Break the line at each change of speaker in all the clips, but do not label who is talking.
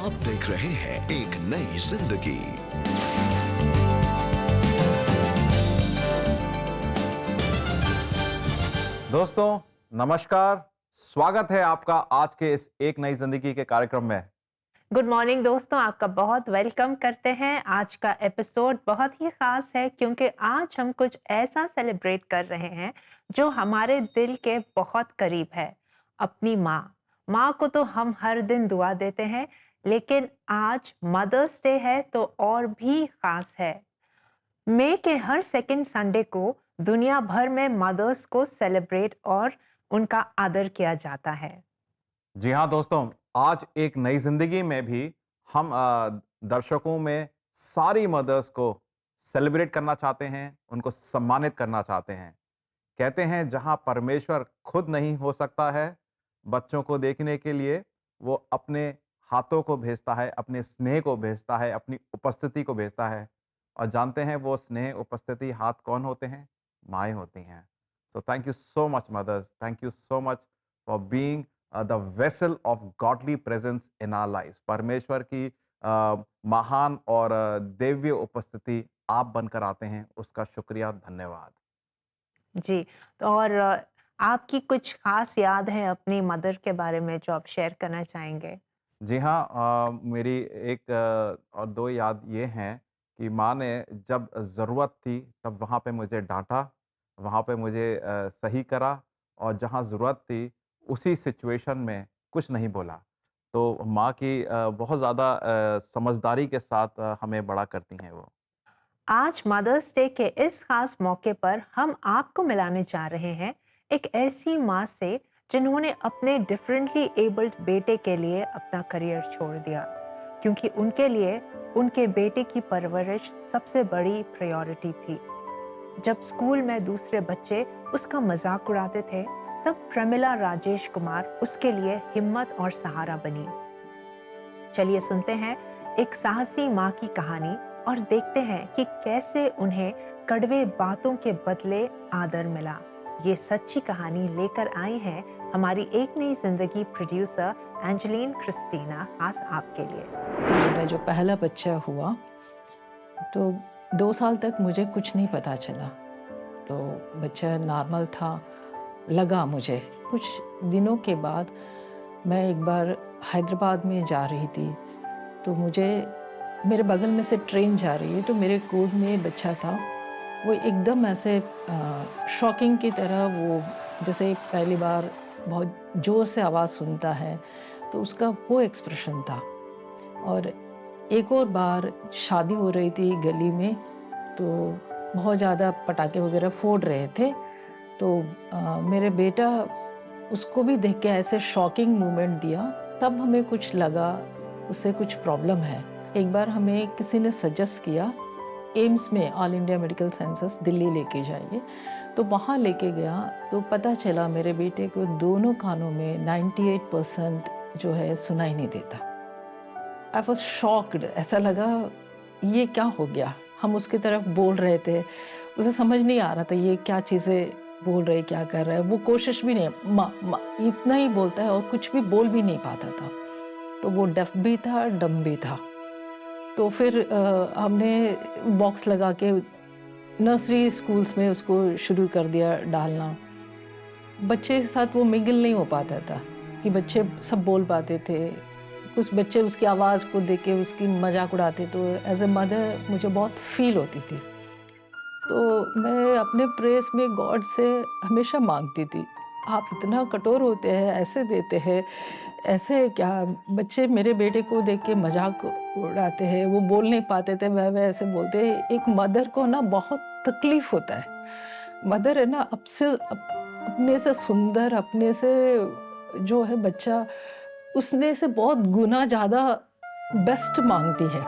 आप देख रहे हैं एक नई जिंदगी।
दोस्तों नमस्कार, स्वागत है आपका आज के इस एक नई जिंदगी के कार्यक्रम में।
गुड मॉर्निंग दोस्तों, आपका बहुत वेलकम करते हैं। आज का एपिसोड बहुत ही खास है क्योंकि आज हम कुछ ऐसा सेलिब्रेट कर रहे हैं जो हमारे दिल के बहुत करीब है। अपनी माँ। माँ को तो हम हर दिन दुआ देते हैं, लेकिन आज मदर्स डे है तो और भी खास है। मई के हर सेकंड संडे को दुनिया भर में मदर्स को सेलिब्रेट और उनका आदर किया जाता है।
जी हाँ दोस्तों, आज एक नई जिंदगी में भी हम दर्शकों में सारी मदर्स को सेलिब्रेट करना चाहते हैं, उनको सम्मानित करना चाहते हैं। कहते हैं जहाँ परमेश्वर खुद नहीं हो सकता है बच्चों को देखने के लिए, वो अपने हाथों को भेजता है, अपने स्नेह को भेजता है, अपनी उपस्थिति को भेजता है। और जानते हैं वो स्नेह, उपस्थिति, हाथ कौन होते हैं? माएँ होती हैं। So thank you so much mothers, thank you so much for being the vessel of godly presence in our lives. परमेश्वर की महान और दिव्य उपस्थिति आप बनकर आते हैं, उसका शुक्रिया, धन्यवाद।
जी, तो और आपकी कुछ खास याद है अपनी मदर के बारे में जो आप शेयर करना चाहेंगे?
जी हाँ, मेरी एक और दो याद ये हैं कि माँ ने जब ज़रूरत थी तब वहाँ पे मुझे डांटा, वहाँ पे मुझे सही करा, और जहाँ ज़रूरत थी उसी सिचुएशन में कुछ नहीं बोला। तो माँ की बहुत ज़्यादा समझदारी के साथ हमें बड़ा करती हैं वो।
आज मदर्स डे के इस खास मौके पर हम आपको मिलाने जा रहे हैं एक ऐसी माँ से जिन्होंने अपने डिफरेंटली एबल्ड बेटे के लिए अपना करियर छोड़ दिया, क्योंकि उनके लिए उनके बेटे की परवरिश सबसे बड़ी प्रायोरिटी थी। जब स्कूल में दूसरे बच्चे उसका मजाक उड़ाते थे, तब प्रमिला राजेश कुमार उसके लिए हिम्मत और सहारा बनी। चलिए सुनते हैं एक साहसी माँ की कहानी और देखते हैं कि कैसे उन्हें कड़वे बातों के बदले आदर मिला। ये सच्ची कहानी लेकर आई हैं हमारी एक नई जिंदगी प्रोड्यूसर एंजेलिन क्रिस्टीना, खास आपके लिए।
मेरा जो पहला बच्चा हुआ तो 2 साल तक मुझे कुछ नहीं पता चला। तो बच्चा नॉर्मल था लगा मुझे। कुछ दिनों के बाद मैं एक बार हैदराबाद में जा रही थी, तो मुझे मेरे बगल में से ट्रेन जा रही है, तो मेरे गोद में बच्चा था। वो एकदम ऐसे शॉकिंग की तरह, वो जैसे पहली बार बहुत ज़ोर से आवाज़ सुनता है, तो उसका वो एक्सप्रेशन था। और एक और बार शादी हो रही थी गली में, तो बहुत ज़्यादा पटाखे वगैरह फोड़ रहे थे, तो मेरे बेटा उसको भी देख के ऐसे शॉकिंग मोमेंट दिया। तब हमें कुछ लगा उससे कुछ प्रॉब्लम है। एक बार हमें किसी ने सजेस्ट किया एम्स में, all India medical sciences Delhi लेके जाइए। तो वहाँ लेके गया तो पता चला मेरे बेटे को दोनों कानों में 98% जो है सुनाई नहीं देता। I was shocked. ऐसा लगा ये क्या हो गया। हम उसकी तरफ बोल रहे थे, उसे समझ नहीं आ रहा था ये क्या चीज़ें बोल रहे, क्या कर रहा है। वो कोशिश भी नहीं, माँ माँ इतना ही बोलता है और कुछ भी बोल भी नहीं पाता था। तो वो डेफ भी था, डम भी था। तो फिर हमने बॉक्स लगा के नर्सरी स्कूल्स में उसको शुरू कर दिया डालना। बच्चे के साथ वो मिंगल नहीं हो पाता था कि बच्चे सब बोल पाते थे। कुछ बच्चे उसकी आवाज़ को देख के उसकी मजाक उड़ाते, तो एज ए मदर मुझे बहुत फील होती थी। तो मैं अपने प्रेयर्स में गॉड से हमेशा मांगती थी, आप इतना कठोर होते हैं, ऐसे देते हैं, ऐसे क्या। बच्चे मेरे बेटे को देख के मजाक उड़ाते हैं, वो बोल नहीं पाते थे, वह ऐसे बोलते हैं। एक मदर को ना बहुत तकलीफ होता है। मदर है ना अपने से सुंदर, अपने से जो है बच्चा उसने से बहुत गुना ज़्यादा बेस्ट मांगती है।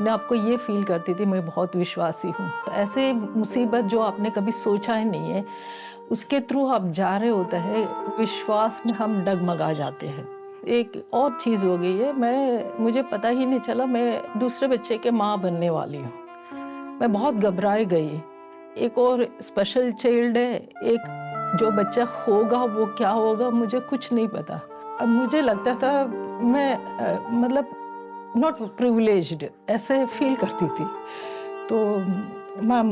मैं आपको ये फील करती थी मैं बहुत विश्वासी हूँ। तो ऐसे मुसीबत जो आपने कभी सोचा ही नहीं है, उसके थ्रू आप जा रहे होते हैं, विश्वास में हम डगमगा जाते हैं। एक और चीज़ हो गई है, मुझे पता ही नहीं चला मैं दूसरे बच्चे के माँ बनने वाली हूँ। मैं बहुत घबराई गई। एक और स्पेशल चाइल्ड है, एक जो बच्चा होगा वो क्या होगा मुझे कुछ नहीं पता। अब मुझे लगता था मैं मतलब नॉट प्रिविलेज्ड ऐसे फील करती थी। तो मैं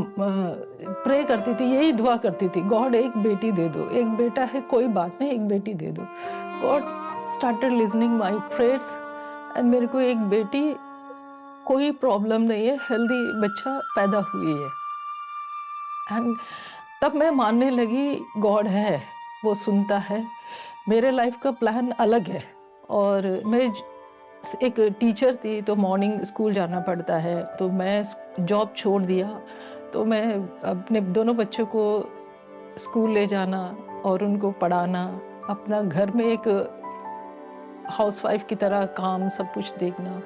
प्रे करती थी, यही दुआ करती थी, गॉड एक बेटी दे दो, एक बेटा है कोई बात नहीं, एक बेटी दे दो। God started listening my prayers and मेरे को एक बेटी, कोई प्रॉब्लम नहीं है, हेल्दी बच्चा पैदा हुई है। एंड तब मैं मानने लगी गॉड है, वो सुनता है, मेरे लाइफ का प्लान अलग है। और मैं एक टीचर थी तो मॉर्निंग स्कूल जाना पड़ता है, तो मैं जॉब छोड़ दिया। तो मैं अपने दोनों बच्चों को स्कूल ले जाना और उनको पढ़ाना, अपना घर में एक हाउसवाइफ की तरह काम सब कुछ देखना।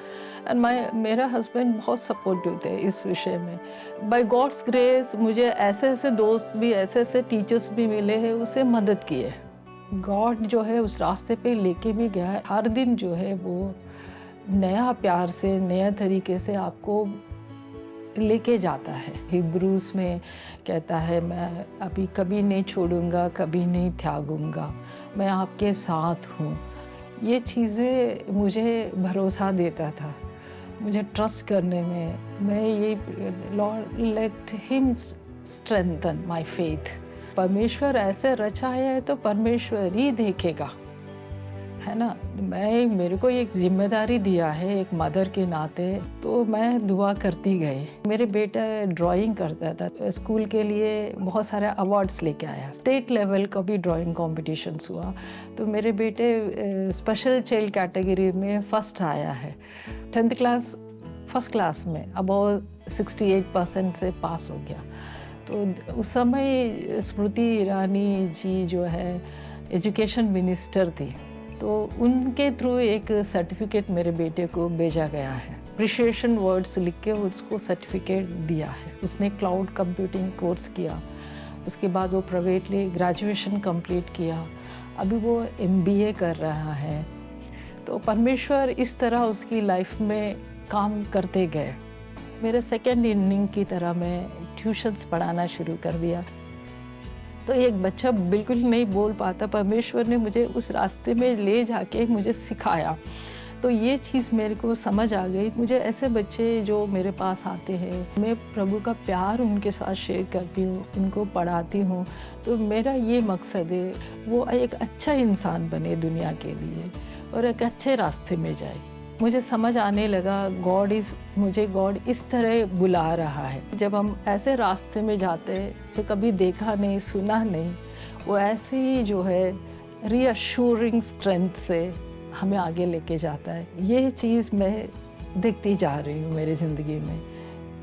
एंड मेरा हस्बैंड बहुत सपोर्टिव थे इस विषय में। बाय गॉड्स ग्रेस मुझे ऐसे ऐसे दोस्त भी, ऐसे ऐसे टीचर्स भी मिले हैं, उसे मदद की है। गॉड जो है उस रास्ते पे लेके भी गया है। हर दिन जो है वो नया प्यार से, नया तरीके से आपको लेके जाता है। हिब्रूस में कहता है, मैं अभी कभी नहीं छोड़ूंगा, कभी नहीं त्यागूंगा, मैं आपके साथ हूँ। ये चीज़ें मुझे भरोसा देता था, मुझे ट्रस्ट करने में। मैं ये Lord let him strengthen my faith. परमेश्वर ऐसे रचा है तो परमेश्वर ही देखेगा, है ना। मेरे को एक जिम्मेदारी दिया है एक मदर के नाते, तो मैं दुआ करती गई। मेरे बेटा ड्राइंग करता था, स्कूल के लिए बहुत सारे अवार्ड्स लेके आया। स्टेट लेवल का भी ड्राइंग कॉम्पिटिशन्स हुआ, तो मेरे बेटे स्पेशल चाइल्ड कैटेगरी में फर्स्ट आया है। 10th क्लास फर्स्ट क्लास में अबाउट 68% से पास हो गया। तो उस समय स्मृति ईरानी जी जो है एजुकेशन मिनिस्टर थी, तो उनके थ्रू एक सर्टिफिकेट मेरे बेटे को भेजा गया है। अप्रिशिएशन वर्ड्स लिख के उसको सर्टिफिकेट दिया है। उसने क्लाउड कंप्यूटिंग कोर्स किया, उसके बाद वो प्राइवेटली ग्रेजुएशन कंप्लीट किया, अभी वो MBA कर रहा है। तो परमेश्वर इस तरह उसकी लाइफ में काम करते गए। मेरे सेकेंड इनिंग की तरह मैं ट्यूशन्स पढ़ाना शुरू कर दिया। तो एक बच्चा बिल्कुल नहीं बोल पाता, परमेश्वर ने मुझे उस रास्ते में ले जाके मुझे सिखाया। तो ये चीज़ मेरे को समझ आ गई। मुझे ऐसे बच्चे जो मेरे पास आते हैं, मैं प्रभु का प्यार उनके साथ शेयर करती हूँ, उनको पढ़ाती हूँ। तो मेरा ये मकसद है वो एक अच्छा इंसान बने दुनिया के लिए और एक अच्छे रास्ते में जाए। मुझे समझ आने लगा मुझे गॉड इस तरह बुला रहा है। जब हम ऐसे रास्ते में जाते हैं जो कभी देखा नहीं, सुना नहीं, वो ऐसे ही जो है रीअश्योरिंग स्ट्रेंथ से हमें आगे लेके जाता है। ये चीज़ मैं देखती जा रही हूँ मेरी ज़िंदगी में।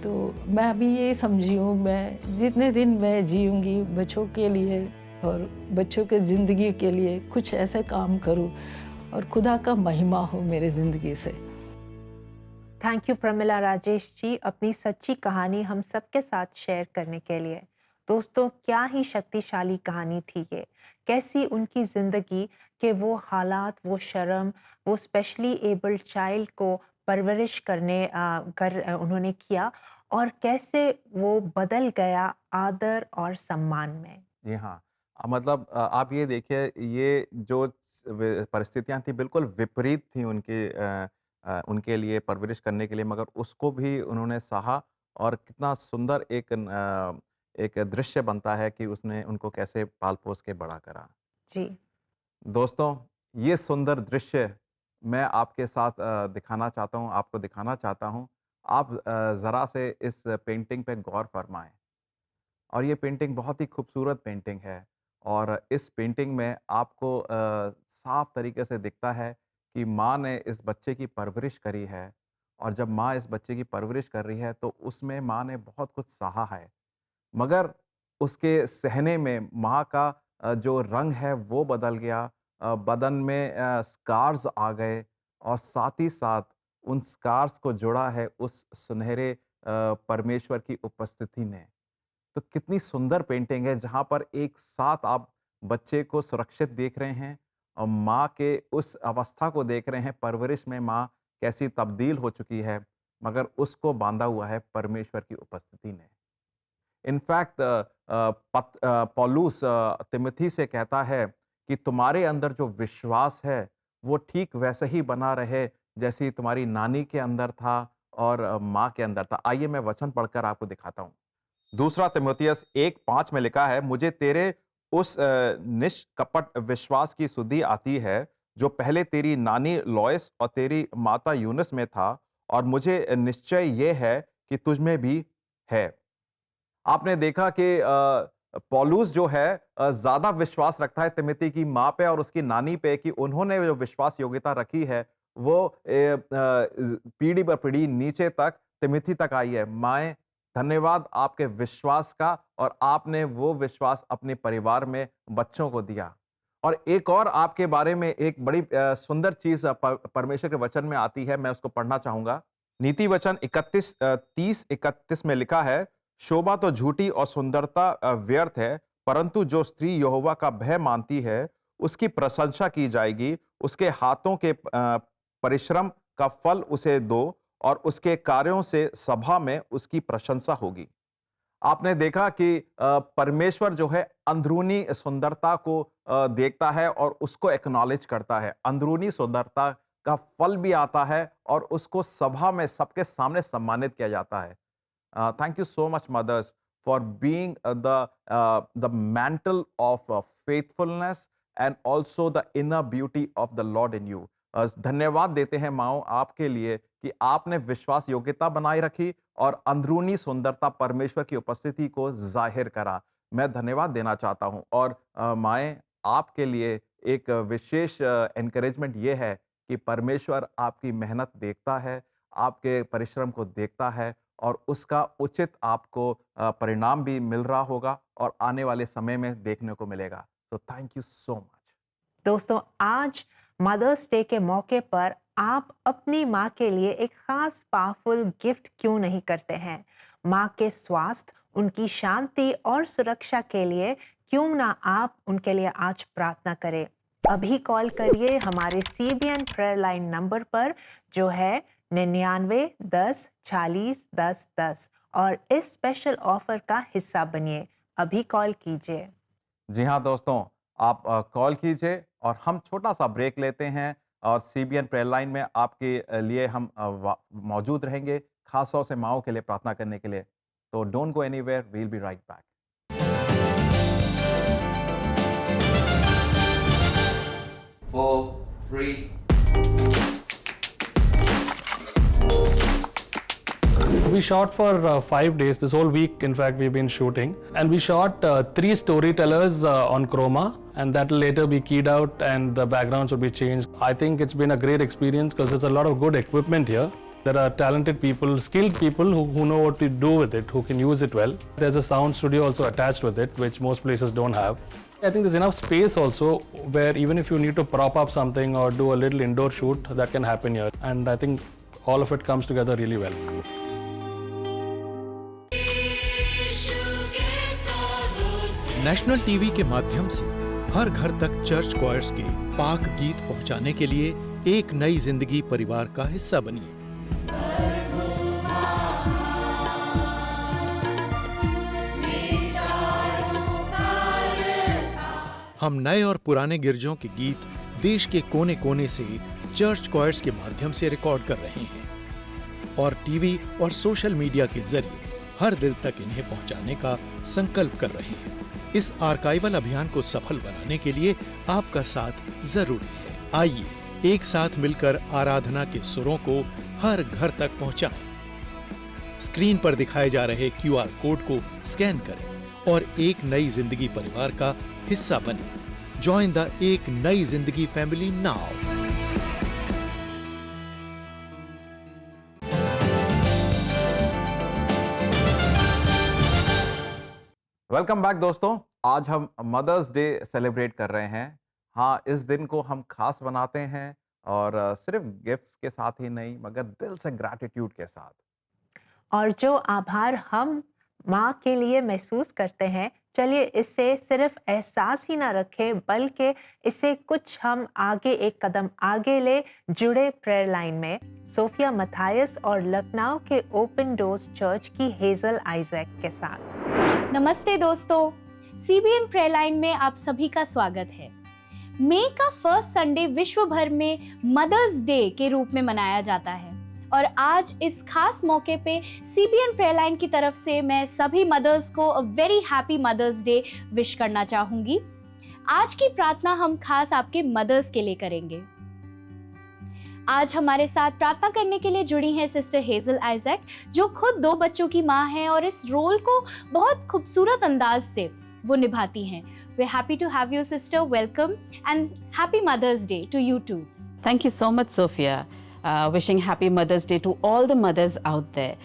तो मैं अभी ये समझी हूँ, मैं जितने दिन मैं जीऊँगी बच्चों के लिए और बच्चों के ज़िंदगी के लिए कुछ ऐसे काम करूँ और खुदा का महिमा हो मेरे ज़िंदगी से।
थैंक यू प्रमिला राजेश जी, अपनी सच्ची कहानी हम सबके साथ शेयर करने के लिए। दोस्तों, क्या ही शक्तिशाली कहानी थी ये। कैसी उनकी ज़िंदगी के वो हालात, वो शर्म, वो स्पेशली एबल्ड चाइल्ड को परवरिश उन्होंने किया और कैसे वो बदल गया आदर और सम्मान में।
जी हाँ। मतलब आप ये देखिए, ये जो परिस्थितियाँ थी बिल्कुल विपरीत थी उनके लिए परवरिश करने के लिए, मगर उसको भी उन्होंने सहा। और कितना सुंदर एक दृश्य बनता है कि उसने उनको कैसे पाल-पोस के बड़ा करा।
जी।
दोस्तों, ये सुंदर दृश्य मैं आपके साथ दिखाना चाहता हूँ, आपको दिखाना चाहता हूँ। आप ज़रा से इस पेंटिंग पे गौर फरमाएँ। और ये पेंटिंग बहुत ही खूबसूरत पेंटिंग है। और इस पेंटिंग में आपको साफ तरीके से दिखता है कि माँ ने इस बच्चे की परवरिश करी है। और जब माँ इस बच्चे की परवरिश कर रही है तो उसमें माँ ने बहुत कुछ सहा है, मगर उसके सहने में माँ का जो रंग है वो बदल गया। बदन में स्कार्स आ गए और साथ ही साथ उन स्कार्स को जोड़ा है उस सुनहरे परमेश्वर की उपस्थिति ने। तो कितनी सुंदर पेंटिंग है, जहाँ पर एक साथ आप बच्चे को सुरक्षित देख रहे हैं और माँ के उस अवस्था को देख रहे हैं, परवरिश में माँ कैसी तब्दील हो चुकी है, मगर उसको बांधा हुआ है परमेश्वर की उपस्थिति ने। इनफैक्ट पौलुस तिमोथी से कहता है कि तुम्हारे अंदर जो विश्वास है वो ठीक वैसे ही बना रहे जैसी तुम्हारी नानी के अंदर था और माँ के अंदर था। आइए मैं वचन पढ़कर आपको दिखाता हूँ। दूसरा तीमुथियुस 1:5 में लिखा है, मुझे तेरे उस निष्कपट विश्वास की सुधि आती है जो पहले तेरी नानी लॉयस और तेरी माता यूनिस में था, और मुझे निश्चय ये है कि तुझ में भी है। आपने देखा कि पौलुस जो है ज़्यादा विश्वास रखता है तिमोथी की माँ पे और उसकी नानी पे कि उन्होंने जो विश्वास योग्यता रखी है वो पीढ़ी ब पीढ़ी नीचे तक तिमोथी तक आई है। माएँ, धन्यवाद आपके विश्वास का, और आपने वो विश्वास अपने परिवार में बच्चों को दिया। और एक और आपके बारे में एक बड़ी सुंदर चीज़ परमेश्वर के वचन में आती है, मैं उसको पढ़ना चाहूँगा। नीति वचन 30-31 में लिखा है, शोभा तो झूठी और सुंदरता व्यर्थ है, परंतु जो स्त्री यहोवा का भय मानती है उसकी प्रशंसा की जाएगी। उसके हाथों के परिश्रम का फल उसे दो, और उसके कार्यों से सभा में उसकी प्रशंसा होगी। आपने देखा कि परमेश्वर जो है अंदरूनी सुंदरता को देखता है और उसको एक्नॉलेज करता है। अंदरूनी सुंदरता का फल भी आता है और उसको सभा में सबके सामने सम्मानित किया जाता है। Thank you so much, mothers, for being the mantle of faithfulness and also the inner beauty of the Lord in you. धन्यवाद देते हैं माओ आपके लिए कि आपने विश्वास योग्यता बनाए रखी और अंदरूनी सुंदरता परमेश्वर की उपस्थिति को जाहिर करा। मैं धन्यवाद देना चाहता हूं। और माएँ, आपके लिए एक विशेष एनकरेजमेंट ये है कि परमेश्वर आपकी मेहनत देखता है, आपके परिश्रम को देखता है, और उसका उचित आपको परिणाम भी मिल रहा होगा और आने वाले समय में देखने को मिलेगा। तो थैंक यू सो मच।
दोस्तों, आज मदर्स डे के मौके पर आप अपनी माँ के लिए एक खास पावरफुल गिफ्ट क्यों नहीं करते हैं? माँ के स्वास्थ्य, उनकी शांति और सुरक्षा के लिए क्यों ना आप उनके लिए आज प्रार्थना करें? अभी कॉल करिए हमारे CBN प्रेयर लाइन नंबर पर, जो है 99 10 40 10 10, और इस स्पेशल ऑफर का हिस्सा बनिए। अभी कॉल कीजिए।
जी हाँ दोस्तों, आप कॉल कीजिए और हम छोटा सा ब्रेक लेते हैं, और CBN प्रेयर लाइन में आपके लिए हम मौजूद रहेंगे, खास तौर से माओं के लिए प्रार्थना करने के लिए। तो don't go anywhere, we will be right back.
4, 3.
We shot for 5 days. This whole week, in fact, we've been shooting, and we shot 3 storytellers on chroma, and that will later be keyed out, and the backgrounds will be changed. I think it's been a great experience because there's a lot of good equipment here. There are talented people, skilled people who know what to do with it, who can use it well. There's a sound studio also attached with it, which most places don't have. I think there's enough space also where even if you need to prop up something or do a little indoor shoot, that can happen here. And I think all of it comes together really well.
National TV के माध्यम से हर घर तक church choirs के पाक गीत पहुंचाने के लिए एक नई जिंदगी परिवार का हिस्सा बनिए। हम नए और पुराने गिरजों के गीत देश के कोने कोने से चर्च क्वायर्स के माध्यम से रिकॉर्ड कर रहे हैं और टीवी और सोशल मीडिया के जरिए हर दिल तक इन्हें पहुंचाने का संकल्प कर रहे हैं। इस आर्काइवल अभियान को सफल बनाने के लिए आपका साथ जरूरी है। आइए एक साथ मिलकर आराधना के सुरों को हर घर तक पहुंचाएं। स्क्रीन पर दिखाए जा रहे QR कोड को स्कैन करें और एक नई जिंदगी परिवार का हिस्सा बने। जॉइन द एक नई जिंदगी फैमिली नाउ।
वेलकम बैक दोस्तों। आज हम मदर्स डे सेलिब्रेट कर रहे हैं। हाँ, इस दिन को हम खास बनाते हैं और सिर्फ गिफ्ट्स के साथ ही नहीं, मगर दिल से ग्रैटिट्यूड के साथ।
और जो आभार हम माँ के लिए महसूस करते हैं, चलिए इससे सिर्फ एहसास ही ना रखें, बल्कि इससे कुछ हम आगे, एक कदम आगे ले जुड़े प्रेयर लाइन में सोफिया मथायस और लखनऊ के ओपन डोर्स चर्च की हेजल आइजैक के साथ।
नमस्ते दोस्तों, CBN प्रेयर लाइन में आप सभी का स्वागत है। मई का फर्स्ट संडे विश्व भर में मदर्स डे के रूप में मनाया जाता है और आज इस खास मौके पे CBN प्रेयर लाइन की तरफ से मैं सभी मदर्स को a very happy mother's day wish करना चाहूंगी। आज की प्रार्थना हम खास आपके मदर्स के लिए करेंगे। आज हमारे साथ प्रार्थना करने के लिए जुड़ी हैं सिस्टर हेजल आइजैक, जो खुद 2 बच्चों की माँ हैं और इस रोल को बहुत खूबसूरत अंदाज से वो निभाती हैं। We're happy to have you, sister. Welcome and happy Mother's Day to you too.
Thank you so much, Sophia. Wishing happy Mother's Day to all the mothers out there.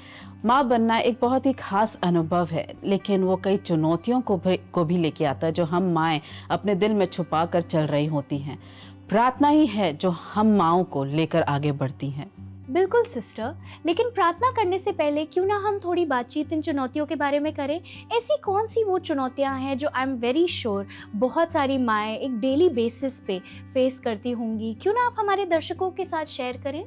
माँ बनना एक बहुत ही खास अनुभव है, लेकिन वो कई चुनौतियों को भी लेके आता है जो हम माएँ अपने दिल में छुपा कर चल रही होती हैं। प्रार्थना ही है जो हम माँओं को लेकर आगे बढ़ती हैं।
बिल्कुल सिस्टर, लेकिन प्रार्थना करने से पहले क्यों ना हम थोड़ी बातचीत इन चुनौतियों के बारे में करें। ऐसी कौन सी वो चुनौतियां हैं जो आई एम वेरी श्योर बहुत सारी माएँ एक डेली बेसिस पे फेस करती होंगी, क्यों ना आप हमारे दर्शकों के साथ शेयर करें।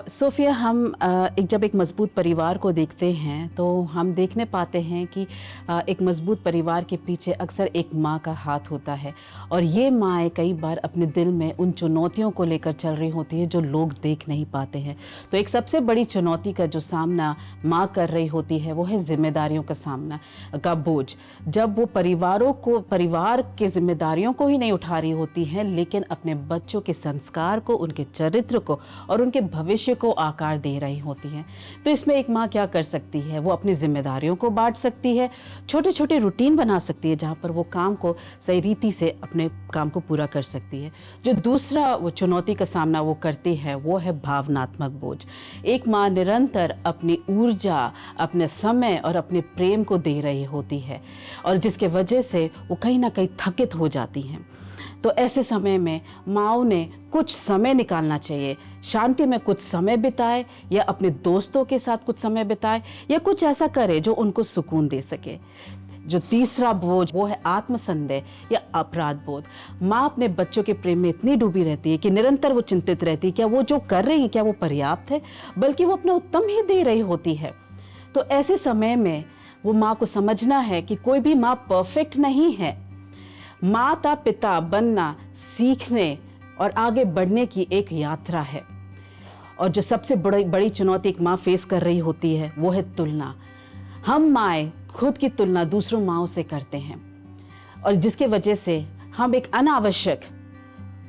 सोफिया, हम जब एक मज़बूत परिवार को देखते हैं तो हम देखने पाते हैं कि एक मज़बूत परिवार के पीछे अक्सर एक माँ का हाथ होता है और ये माँ कई बार अपने दिल में उन चुनौतियों को लेकर चल रही होती है जो लोग देख नहीं पाते हैं। तो एक सबसे बड़ी चुनौती का जो सामना माँ कर रही होती है वो है जिम्मेदारियों का सामना का बोझ। जब वो परिवार के जिम्मेदारियों को ही नहीं उठा रही होती हैं, लेकिन अपने बच्चों के संस्कार को, उनके चरित्र को और उनके भविष्य को आकार दे रही होती हैं। तो इसमें एक माँ क्या कर सकती है? वो अपनी जिम्मेदारियों को बांट सकती है, छोटे छोटे रूटीन बना सकती है जहाँ पर वो काम को सही रीति से अपने काम को पूरा कर सकती है। जो दूसरा वो चुनौती का सामना वो करती है वो है भावनात्मक बोझ। एक माँ निरंतर अपनी ऊर्जा, अपने समय और अपने प्रेम को दे रही होती है और जिसके वजह से वो कहीं ना कहीं थकित हो जाती हैं। तो ऐसे समय में माँओं ने कुछ समय निकालना चाहिए, शांति में कुछ समय बिताए या अपने दोस्तों के साथ कुछ समय बिताए या कुछ ऐसा करे जो उनको सुकून दे सके। जो तीसरा बोझ वो है आत्मसंदेह या अपराध बोध। माँ अपने बच्चों के प्रेम में इतनी डूबी रहती है कि निरंतर वो चिंतित रहती है क्या वो जो कर रही है क्या वो पर्याप्त है, बल्कि वो अपना उत्तम ही दे रही होती है। तो ऐसे समय में वो माँ को समझना है कि कोई भी माँ परफेक्ट नहीं है। माता पिता बनना सीखने और आगे बढ़ने की एक यात्रा है। और जो सबसे बड़ी चुनौती एक माँ फेस कर रही होती है वो है तुलना। हम माएँ खुद की तुलना दूसरों माँओं से करते हैं और जिसके वजह से हम एक अनावश्यक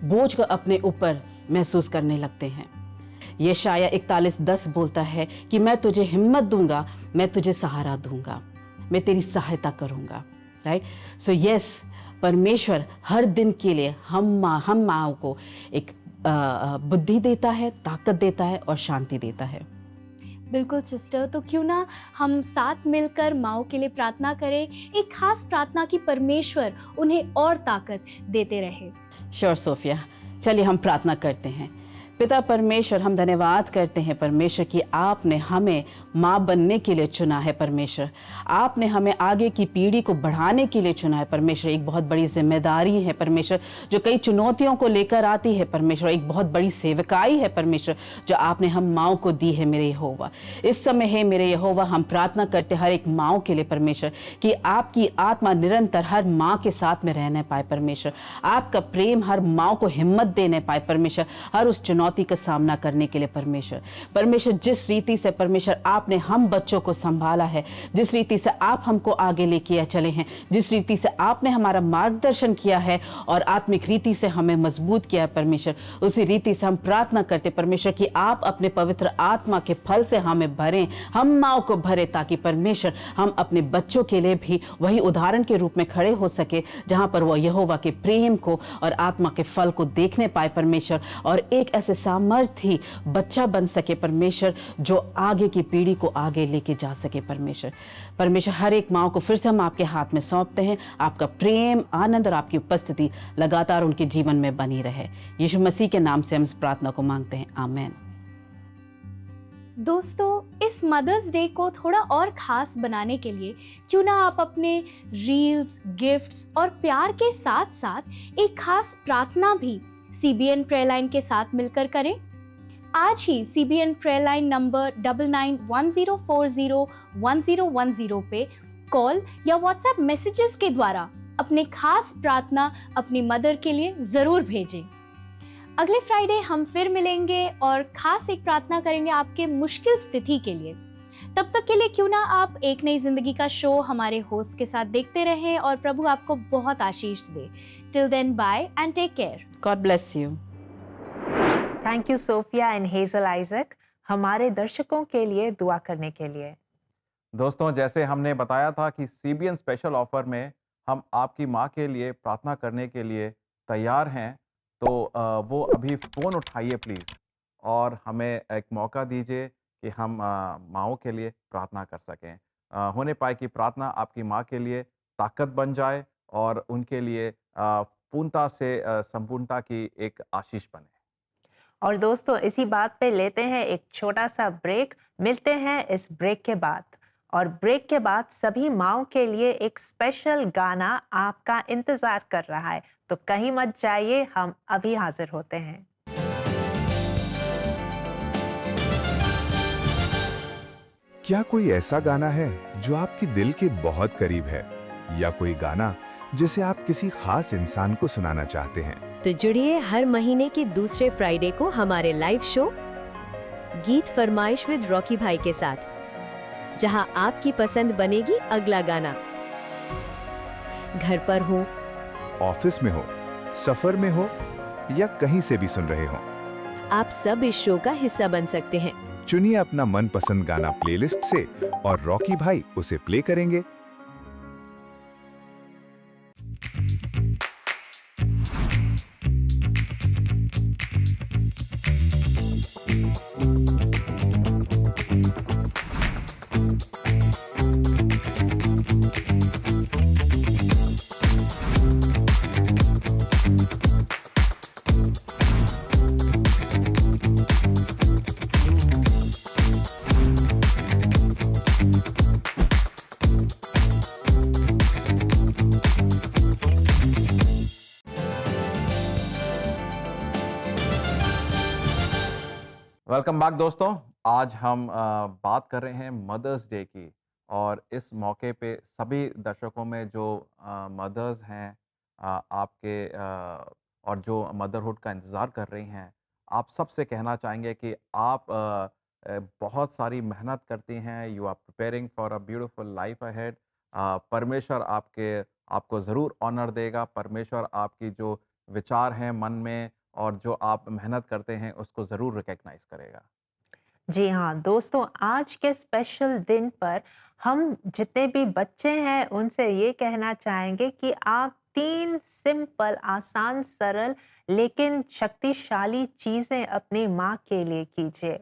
बोझ को अपने ऊपर महसूस करने लगते हैं। यशाया 41:10 बोलता है कि मैं तुझे हिम्मत दूंगा, मैं तुझे सहारा दूंगा, मैं तेरी सहायता करूंगा। राइट? सो यस, परमेश्वर हर दिन के लिए हम माँओं को एक बुद्धि देता है, ताकत देता है और शांति देता है।
बिल्कुल सिस्टर, तो क्यों ना हम साथ मिलकर माँओं के लिए प्रार्थना करें, एक खास प्रार्थना की परमेश्वर उन्हें और ताकत देते रहे।
श्योर सोफिया, चलिए हम प्रार्थना करते हैं। पिता परमेश्वर, हम धन्यवाद करते हैं परमेश्वर कि आपने हमें माँ बनने के लिए चुना है। परमेश्वर, आपने हमें आगे की पीढ़ी को बढ़ाने के लिए चुना है। परमेश्वर, एक बहुत बड़ी जिम्मेदारी है परमेश्वर जो कई चुनौतियों को लेकर आती है। परमेश्वर, एक बहुत बड़ी सेवकाई है परमेश्वर जो आपने हम माँओं को दी है। मेरे यहोवा, इस समय है मेरे यहोवा, हम प्रार्थना करते हर एक माँओं के लिए परमेश्वर कि आपकी आत्मा निरंतर हर माँ के साथ में रहने पाए। परमेश्वर, आपका प्रेम हर माँओं को हिम्मत देने पाए। परमेश्वर, हर उस चुनौती का सामना करने के लिए परमेश्वर जिस रीति से परमेश्वर आपने हम बच्चों को संभाला है, जिस रीति से आप हमको आगे लेके चले हैं, जिस रीति से आपने हमारा मार्गदर्शन किया है और आत्मिक रीति से हमें मजबूत किया है परमेश्वर, उसी रीति से हम प्रार्थना करते परमेश्वर कि आप अपने पवित्र आत्मा के फल से हमें भरें, हम माँओं को भरे, ताकि परमेश्वर हम अपने बच्चों के लिए भी वही उदाहरण के रूप में खड़े हो सके जहां पर वो यहोवा के प्रेम को और आत्मा के फल को देखने पाए परमेश्वर, और एक ऐसे सामर्थी बच्चा बन सके परमेश्वर जो आगे की पीढ़ी को आगे लेके जा सके। परमेश्वर हर एक माँ को फिर से हम आपके हाथ में सौंपते हैं। आपका प्रेम, आनंद और आपकी उपस्थिति लगातार उनके जीवन में बनी रहे। यीशु मसीह के नाम से हम इस प्रार्थना को मांगते हैं, आमीन।
दोस्तों, इस मदर्स डे को थोड़ा और खास बनाने के लिए क्यों ना आप अपने रील्स, गिफ्ट्स और प्यार के साथ साथ एक खास प्रार्थना भी CBN प्रेयर लाइन के साथ मिलकर करें। आज ही CBN प्रेयर लाइन नंबर 9910401010 पे कॉल या व्हाट्सएप मैसेजेस के द्वारा अपने खास प्रार्थना अपनी मदर के लिए ज़रूर भेजें। अगले फ्राइडे हम फिर मिलेंगे और खास एक प्रार्थना करेंगे आपके मुश्किल स्थिति के लिए। तब तक के लिए क्यों ना आप एक नई जिंदगी का शो हमारे होस्ट के साथ देखते रहें और प्रभु आपको बहुत आशीष दे। Till then bye and take care.
God bless you.
Thank you Sophia and Hazel Isaac हमारे दर्शकों के लिए दुआ करने के लिए।
दोस्तों, जैसे हमने बताया था कि सीबीएन स्पेशल ऑफर में हम आपकी माँ के लिए प्रार्थना करने के लिए तैयार हैं, तो वो अभी फ़ोन उठाइए प्लीज़ और हमें एक मौका दीजिए कि हम माँओं के लिए प्रार्थना कर सकें। होने पाए कि प्रार्थना आपकी माँ के लिए ताकत बन जाए और उनके लिए पूर्णता से संपूर्णता की एक आशीष बने।
और दोस्तों इसी बात पे लेते हैं एक छोटा सा ब्रेक। मिलते हैं इस ब्रेक के बाद, और ब्रेक के बाद सभी माँओं के लिए एक स्पेशल गाना आपका इंतजार कर रहा है, तो कहीं मत जाइए, हम अभी हाजिर होते हैं।
क्या कोई ऐसा गाना है जो आपके दिल के बहुत करीब है, या कोई गाना जिसे आप किसी खास इंसान को सुनाना चाहते हैं?
तो जुड़िए हर महीने के दूसरे फ्राइडे को हमारे लाइव शो गीत फरमाइश विद रॉकी भाई के साथ, जहां आपकी पसंद बनेगी अगला गाना। घर पर हो,
ऑफिस में हो, सफर में हो या कहीं से भी सुन रहे हो,
आप सब इस शो का हिस्सा बन सकते हैं।
चुनिए अपना मनपसंद गाना प्लेलिस्ट से और रॉकी भाई उसे प्ले करेंगे।
वेलकम बैक दोस्तों। आज हम बात कर रहे हैं मदर्स डे की, और इस मौके पे सभी दर्शकों में जो मदर्स हैं आपके और जो मदरहुड का इंतज़ार कर रही हैं, आप सबसे कहना चाहेंगे कि आप बहुत सारी मेहनत करती हैं। You are preparing for a beautiful life ahead. परमेश्वर आपको ज़रूर ऑनर देगा। परमेश्वर आपकी जो विचार हैं मन में और जो आप मेहनत करते हैं उसको ज़रूर रिकॉग्नाइज़ करेगा।
जी हाँ दोस्तों, आज के स्पेशल दिन पर हम जितने भी बच्चे हैं उनसे ये कहना चाहेंगे कि आप 3 सिंपल, आसान, सरल लेकिन शक्तिशाली चीज़ें अपनी माँ के लिए कीजिए।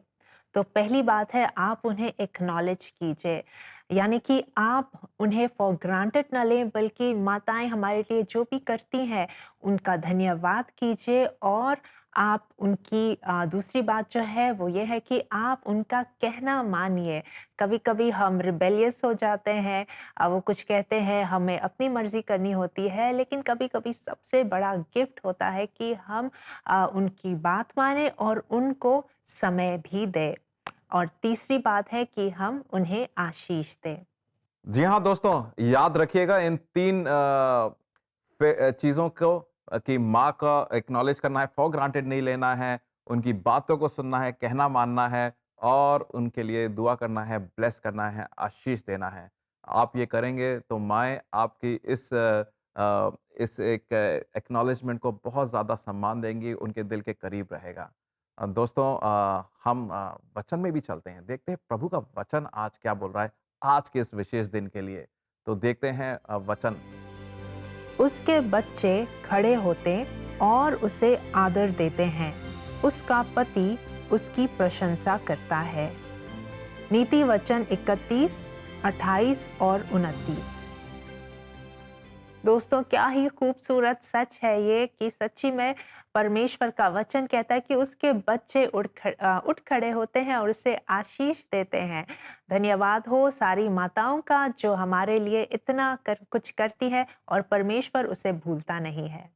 तो पहली बात है, आप उन्हें एक्नॉलेज कीजिए, यानी कि आप उन्हें फॉर ग्रांटेड न लें, बल्कि माताएं हमारे लिए जो भी करती हैं उनका धन्यवाद कीजिए। और आप उनकी दूसरी बात जो है वो ये है कि आप उनका कहना मानिए। कभी-कभी हम रिबेलियस हो जाते हैं, वो कुछ कहते हैं, हमें अपनी मर्जी करनी होती है, लेकिन कभी-कभी सबसे बड़ा गिफ्ट होता है कि हम उनकी बात माने और उनको समय भी दें। और तीसरी बात है कि हम उन्हें आशीष दें।
जी हाँ दोस्तों, याद रखिएगा इन 3 चीज़ों को कि माँ का एक्नॉलेज करना है, फॉर ग्रांटेड नहीं लेना है, उनकी बातों को सुनना है, कहना मानना है और उनके लिए दुआ करना है, ब्लेस करना है, आशीष देना है। आप ये करेंगे तो माएँ आपकी इस एक एक्नॉलेजमेंट को बहुत ज़्यादा सम्मान देंगी, उनके दिल के करीब रहेगा। दोस्तों, हम वचन में भी चलते हैं, देखते हैं प्रभु का वचन आज क्या बोल रहा है आज के इस विशेष दिन के लिए। तो देखते हैं वचन।
उसके बच्चे खड़े होते और उसे आदर देते हैं, उसका पति उसकी प्रशंसा करता है। नीति वचन 31, 28 और 29। दोस्तों, क्या ही खूबसूरत सच है ये कि सच्ची में परमेश्वर का वचन कहता है कि उसके बच्चे उठ खड़े होते हैं और उसे आशीष देते हैं। धन्यवाद हो सारी माताओं का जो हमारे लिए इतना कुछ करती है और परमेश्वर उसे भूलता नहीं है।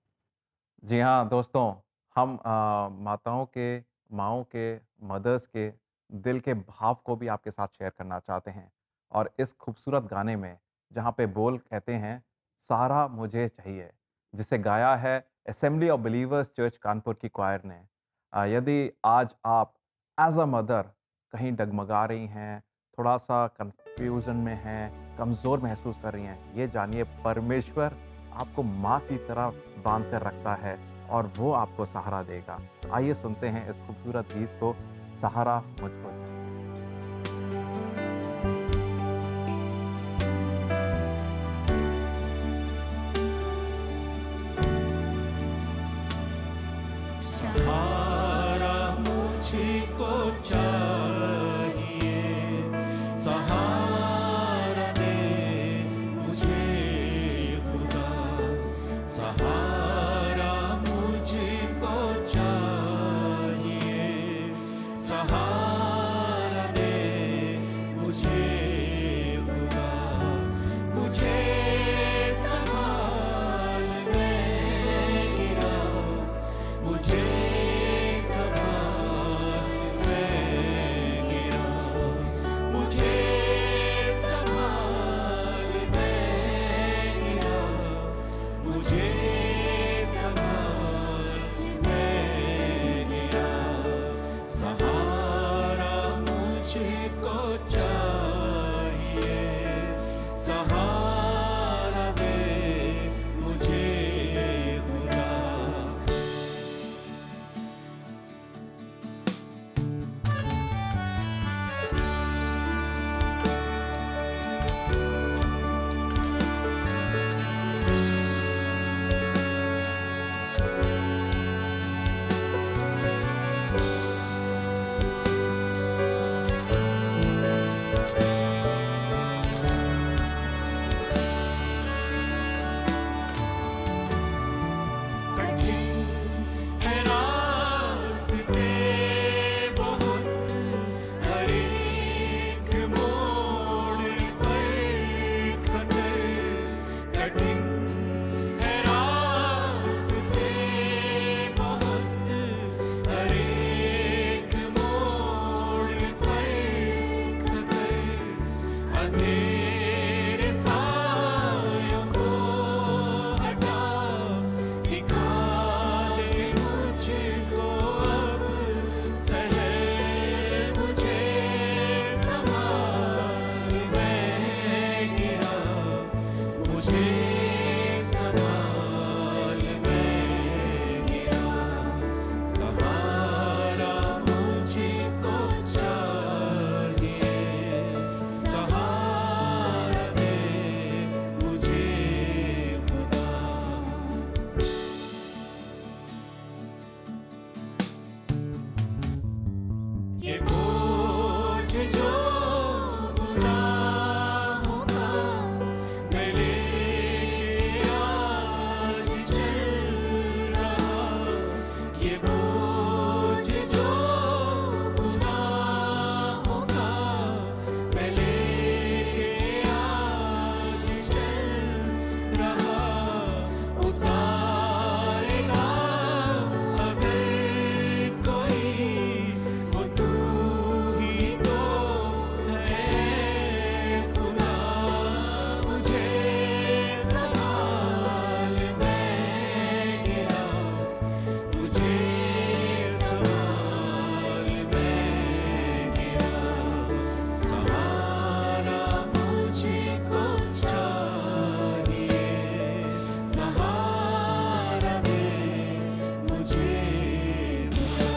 जी हाँ दोस्तों, हम माँओं के, मदर्स के दिल के भाव को भी आपके साथ शेयर करना चाहते हैं। और इस खूबसूरत गाने में जहाँ पे बोल कहते हैं, सहारा मुझे चाहिए, जिसे गाया है assembly of believers church Kanpur की क्वायर ने। यदि आज आप एज अ मदर कहीं डगमगा रही हैं, थोड़ा सा कंफ्यूजन में हैं, कमज़ोर महसूस कर रही हैं, ये जानिए परमेश्वर आपको माँ की तरह बांध कर रखता है और वो आपको सहारा देगा। आइए सुनते हैं इस खूबसूरत गीत को, सहारा मुझको चाहिए।
सहारा मुझको चाहिए, सहारा दे मुझे खुदा, सहारा मुझको चाहिए, सहारा दे मुझे खुदा, मुझे संभाल मैं गिरा, मुझे संभाल मैं गिरा, मुझे संभाल मैं गिरा, मुझे संभाल मैं गिरा, सहारा मुझको चाहिए, सहारा दे मुझे खुदा। है रास्ते बहुत, हर एक मोड़ पर खतर, कठिन है रास्ते बहुत, हर एक मोड़ पर खतर, अंधेरे सायों को हटा, दिखा दे मुझको अब शहर, मुझे संभाल मैं गिरा, मुझे संभाल मैं गिरा, सहारा मुझको चाहिए, सहारा दे मुझे खुदा। ये बोझ जो गुनाहों का मैं लेके आज चल रहा, ये बोझ जो गुनाहों का मैं लेके आज चल रहा, उतारेगा अगर कोई, वो तू ही तो है खुदा, मुझे संभाल मैं गिरा, मुझे संभाल मैं गिरा, सहारा मुझको चाहिए, सहारा दे मुझे खुदा।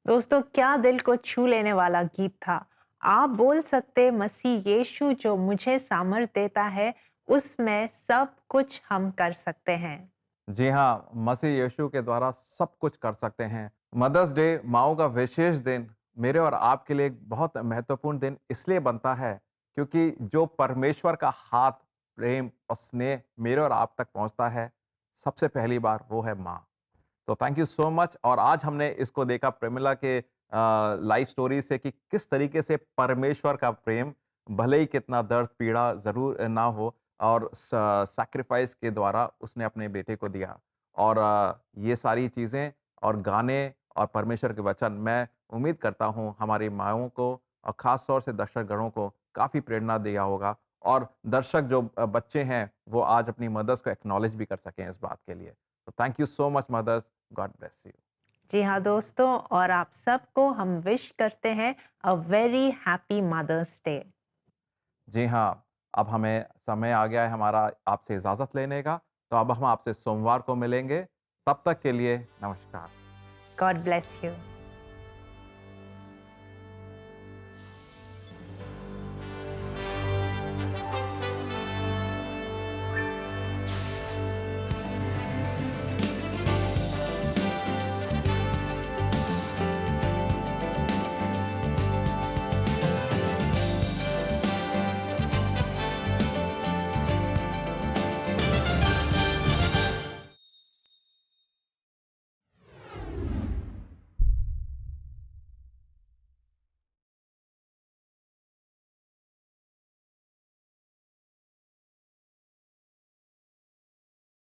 दोस्तों, क्या दिल को छू लेने वाला गीत था। आप बोल सकते मसीह यीशु जो मुझे सामर्थ देता है, उसमें सब कुछ हम कर सकते हैं।
जी हाँ, मसीह यीशु के द्वारा सब कुछ कर सकते हैं। मदर्स डे, माँओं का विशेष दिन, मेरे और आपके लिए एक बहुत महत्वपूर्ण दिन इसलिए बनता है क्योंकि जो परमेश्वर का हाथ, प्रेम और स्नेह मेरे और आप तक पहुंचता है, सबसे पहली बार वो है माँ। तो थैंक यू सो मच। और आज हमने इसको देखा प्रेमिला के लाइफ स्टोरी से कि किस तरीके से परमेश्वर का प्रेम, भले ही कितना दर्द पीड़ा ज़रूर ना हो, और सैक्रिफाइस के द्वारा उसने अपने बेटे को दिया। और ये सारी चीज़ें और गाने और परमेश्वर के वचन, मैं उम्मीद करता हूँ हमारी माँओं को और ख़ास तौर से दर्शकगणों को काफ़ी प्रेरणा दिया होगा, और दर्शक जो बच्चे हैं वो आज अपनी मदर्स को एक्नॉलेज भी कर सकें इस बात के लिए। तो thank you so much mothers, God bless you.
जी हाँ दोस्तों, और आप सबको हम विश करते हैं a very happy mother's Day.
जी हाँ, अब हमें समय आ गया है हमारा आपसे इजाज़त लेने का, तो अब हम आपसे सोमवार को मिलेंगे। तब तक के लिए नमस्कार।
God bless you.